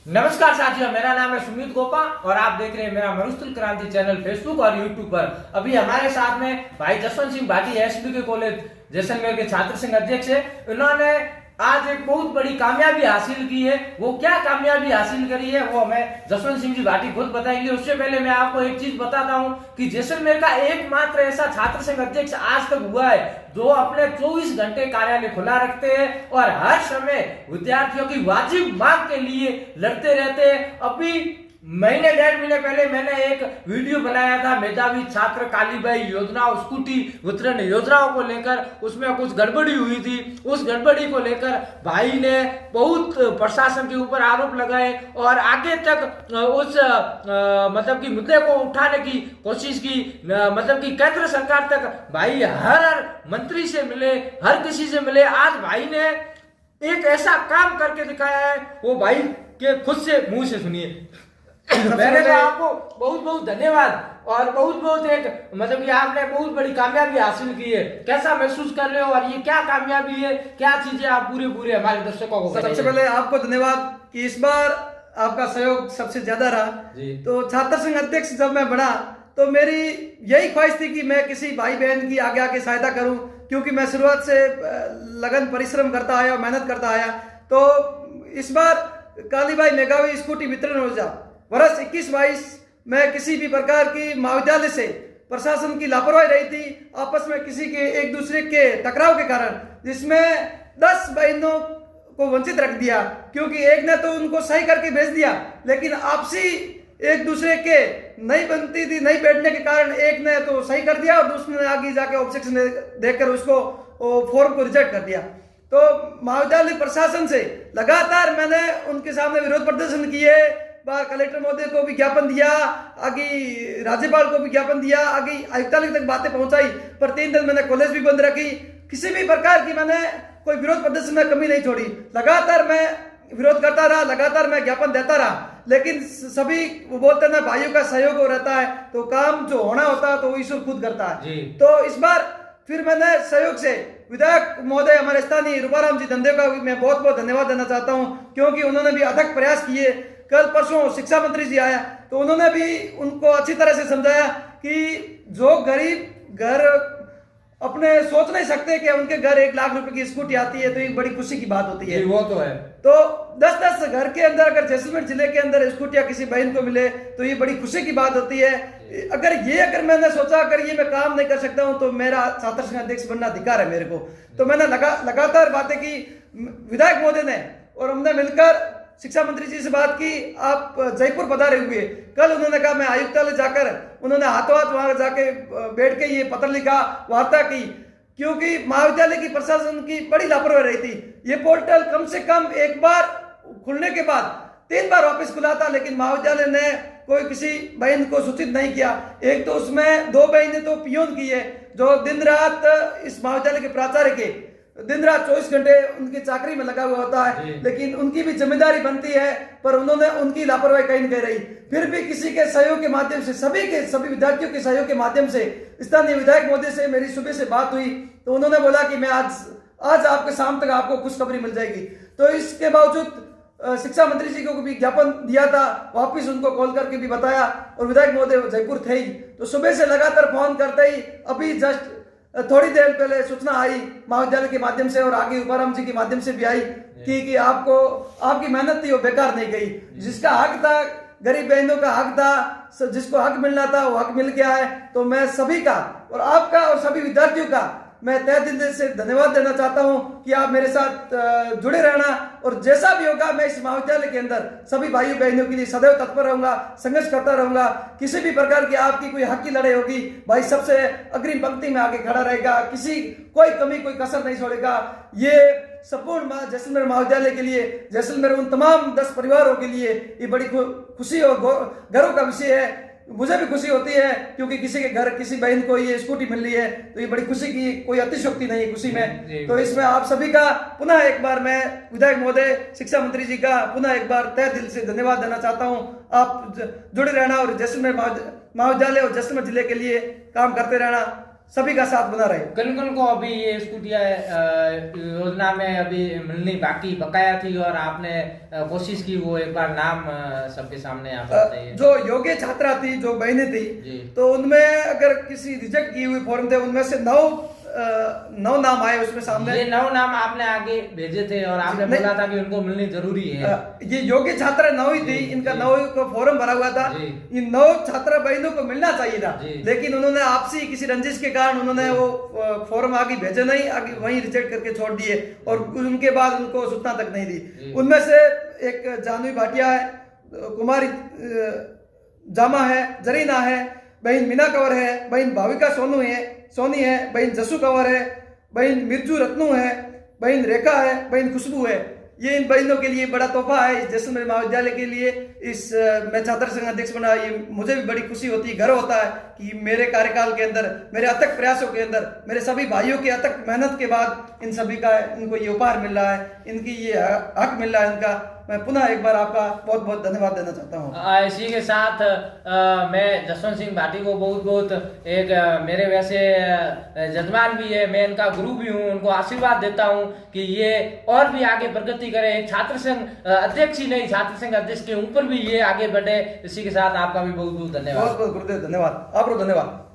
नमस्कार साथियों, मेरा नाम है सुमित गोपा और आप देख रहे हैं मेरा मरुस्थल क्रांति चैनल फेसबुक और यूट्यूब पर। अभी हमारे साथ में भाई जसवंत सिंह भाटी एसपी कॉलेज जैसलमेर के छात्र संघ अध्यक्ष है। इन्होंने आज एक बहुत बड़ी कामयाबी हासिल की है। वो क्या कामयाबी हासिल करी है वो हमें जसवंत सिंह जी भाटी खुद बताएंगे। उससे पहले मैं आपको एक चीज बताता हूं कि जैसलमेर का एकमात्र ऐसा छात्र संघ अध्यक्ष आज तक हुआ है जो अपने 24 घंटे कार्यालय खुला रखते हैं और हर समय विद्यार्थियों की वाजिब मांग के लिए लड़ते रहते हैं। अभी महीने 1.5 महीने पहले मैंने एक वीडियो बनाया था मेधावी छात्र कालीबाई योजनाओं स्कूटी वितरण योजनाओं को लेकर। उसमें कुछ गड़बड़ी हुई थी। उस गड़बड़ी को लेकर भाई ने बहुत प्रशासन के ऊपर आरोप लगाए और आगे तक उस मतलब कि मुद्दे को उठाने की कोशिश की। मतलब कि केंद्र सरकार तक भाई हर मंत्री से मिले, हर किसी से मिले। आज भाई ने एक ऐसा काम करके दिखाया है, वो भाई के खुद से मुंह से सुनिए। मैंने तो आपको बहुत बहुत धन्यवाद और बहुत बहुत एक मतलब कि आपने बहुत बड़ी कामयाबी हासिल की है। कैसा महसूस कर रहे हो और ये क्या कामयाबी है, क्या चीजें आप पूरे हमारे दर्शकों को? सबसे पहले आपको धन्यवाद कि इस बार आपका सहयोग सबसे ज्यादा रहा। तो छात्र संघ अध्यक्ष जब मैं बना तो मेरी यही ख्वाहिश थी कि मैं किसी भाई बहन की आगे आके सहायता करूं, क्योंकि मैं शुरुआत से लगन परिश्रम करता आया, मेहनत करता आया। तो इस बार कालीबाई मेघावी स्कूटी वितरण योजना वर्ष 21-22 में किसी भी प्रकार की महाविद्यालय से प्रशासन की लापरवाही रही थी। आपस में किसी के एक दूसरे के टकराव के कारण जिसमें 10 बहनों को वंचित रख दिया, क्योंकि एक ने तो उनको सही करके भेज दिया, लेकिन आपसी एक दूसरे के नहीं बनती थी, नहीं बैठने के कारण एक ने तो सही कर दिया और दूसरे ने आगे जाके ऑब्जेक्शन देकर उसको फॉर्म को रिजेक्ट कर दिया। तो महाविद्यालय प्रशासन से लगातार मैंने उनके सामने विरोध प्रदर्शन किए, बार कलेक्टर महोदय को भी ज्ञापन दिया, आगे राज्यपाल को भी ज्ञापन दिया, आगे आयुक्तालय तक बातें पहुंचाई, पर 3 दिन मैंने कॉलेज भी बंद रखी। किसी भी प्रकार की मैंने कोई विरोध प्रदर्शन में कमी नहीं छोड़ी। लगातार मैं विरोध करता रहा, लगातार मैं ज्ञापन देता रहा, लेकिन सभी वो बोलते हैं ना भाइयों का सहयोग हो रहता है तो काम जो होना होता है तो वो ईश्वर खुद करता है। तो इस बार फिर मैंने सहयोग से विधायक महोदय हमारे स्थानीय रूपाराम जी धंधे का भी मैं बहुत बहुत धन्यवाद देना चाहता हूं, क्योंकि उन्होंने भी अथक प्रयास किए। कल परसों शिक्षा मंत्री जी आया तो उन्होंने भी उनको अच्छी तरह से समझाया कि जो गरीब घर अपने सोच नहीं सकते कि उनके घर 1 लाख रुपए की स्कूटी आती है तो एक बड़ी खुशी की बात होती है। वो तो है। तो 10-10 घर के अंदर अगर जैसलमेर जिले के अंदर स्कूटियां किसी बहन को मिले तो ये बड़ी खुशी की बात होती है। अगर मैंने सोचा अगर ये मैं काम नहीं कर सकता हूं तो मेरा छात्र संघ अध्यक्ष बनना अधिकार है मेरे को। तो मैंने लगातार बातें की विधायक महोदय ने, और हमने मिलकर शिक्षा मंत्री जी से बात की। आप जयपुर पधारे हुए, कल उन्होंने कहा मैं आयुक्तालय जाकर, उन्होंने हाथों हाथ वहां जाके बैठ के ये पत्र लिखा, वार्ता की, क्योंकि महाविद्यालय की प्रशासन की बड़ी लापरवाही रही थी। ये पोर्टल कम से कम एक बार खुलने के बाद 3 बार वापस खुला था, लेकिन महाविद्यालय ने कोई किसी बहन को सूचित नहीं किया। एक तो उसमें 2 बहनें तो पियोन की है जो दिन रात इस महाविद्यालय के प्राचार्य के दिन रात 24 घंटे उनकी चाकरी में लगा हुआ होता है, लेकिन उनकी भी जिम्मेदारी बनती है, पर उन्होंने उनकी लापरवाही कहीं नहीं रही। फिर भी किसी के सहयोग के माध्यम से, सभी विद्यार्थियों के सहयोग के माध्यम से स्थानीय विधायक महोदय से मेरी सुबह से बात हुई तो उन्होंने बोला कि मैं आज आपके शाम तक आपको खुशखबरी मिल जाएगी। तो इसके बावजूद शिक्षा मंत्री जी को भी ज्ञापन दिया था, वापिस उनको कॉल करके भी बताया, और विधायक महोदय जयपुर थे ही, तो सुबह से लगातार फोन करते ही अभी जस्ट थोड़ी देर पहले सूचना आई महाविद्यालय के माध्यम से और आगे रूपाराम जी के माध्यम से भी आई कि आपकी मेहनत थी वो बेकार नहीं गई। जिसका हक था, गरीब बहनों का हक था, जिसको हक मिलना था वो हक मिल गया है। तो मैं सभी का और आपका और सभी विद्यार्थियों का मैं तहे दिल से धन्यवाद देना चाहता हूं कि आप मेरे साथ जुड़े रहना, और जैसा भी होगा मैं इस महाविद्यालय के अंदर सभी भाइयों बहनों के लिए सदैव तत्पर रहूंगा, संघर्ष करता रहूंगा। किसी भी प्रकार की आपकी कोई हक की लड़ाई होगी, भाई सबसे अग्रिम पंक्ति में आगे खड़ा रहेगा, कोई कमी कोई कसर नहीं छोड़ेगा। ये संपूर्ण जैसलमेर महाविद्यालय के लिए, जैसलमेर उन तमाम 10 परिवारों के लिए ये बड़ी खुशी और गर्व का विषय है। मुझे भी खुशी होती है क्योंकि किसी के घर किसी बहन को ये स्कूटी मिल रही है तो ये बड़ी खुशी की कोई अतिशयोक्ति नहीं है खुशी में। तो इसमें आप सभी का पुनः एक बार मैं विधायक महोदय, शिक्षा मंत्री जी का पुनः एक बार तहे दिल से धन्यवाद देना चाहता हूं। आप जुड़े रहना और जैसलमेर महाविद्यालय और जैसलमेर जिले के लिए काम करते रहना। सभी का साथ बना रहे। किन किन को अभी ये स्कूटियाँ योजना में अभी मिलनी बाकी बकाया थी और आपने कोशिश की, वो एक बार नाम सबके सामने आप बताइए। जो योग्य छात्रा थी, जो बहनें थी, तो उनमें अगर किसी रिजेक्ट की हुई फॉर्म थे, उनमें से 9 नाम आए उसमें सामने। ये 9 नाम आपने आगे भेजे थे और आपने बोला था कि उनको मिलनी जरूरी है। ये योग्य छात्रा 9 ही थी, इनका 9 को फॉर्म भरा हुआ था, इन 9 छात्रा बहनों को मिलना चाहिए था, लेकिन उन्होंने आपसी किसी रंजिश के कारण उन्होंने वो फॉर्म आगे भेजे नहीं, आगे वहीं रिजेक्ट करके छोड़ दिए और उनके बाद उनको सूचना तक नहीं दी। उनमें से एक जानवी भाटिया है, कुमारी जामा है, जरीना है, बहन मीना कंवर है, बहन भाविका सोनी है, बहन जसू कंवर है, बहन मिर्जू रत्नू है, बहन रेखा है, बहन खुशबू है। ये इन बहनों के लिए बड़ा तोहफा है, इस जैसलमेर महाविद्यालय के लिए। मैं छात्र संघ अध्यक्ष बना, ये मुझे भी बड़ी खुशी होती है, गर्व होता है कि मेरे कार्यकाल के अंदर, मेरे अथक प्रयासों के अंदर, मेरे सभी भाइयों के अथक मेहनत के बाद इन सभी का इनको ये उपहार मिल रहा है, इनकी ये हक मिल रहा है इनका। मैं पुनः एक बार आपका बहुत बहुत धन्यवाद देना चाहता हूँ। इसी के साथ मैं जसवंत सिंह भाटी को बहुत बहुत एक मेरे वैसे जजमान भी है, मैं इनका गुरु भी हूँ, उनको आशीर्वाद देता हूँ कि ये और भी आगे प्रगति करें, एक छात्र संघ अध्यक्ष ही नहीं, छात्र संघ अध्यक्ष के ऊपर भी ये आगे बढ़े। इसी के साथ आपका भी बहुत बहुत धन्यवाद। बहुत बहुत गुरुदेव धन्यवाद, आपको धन्यवाद।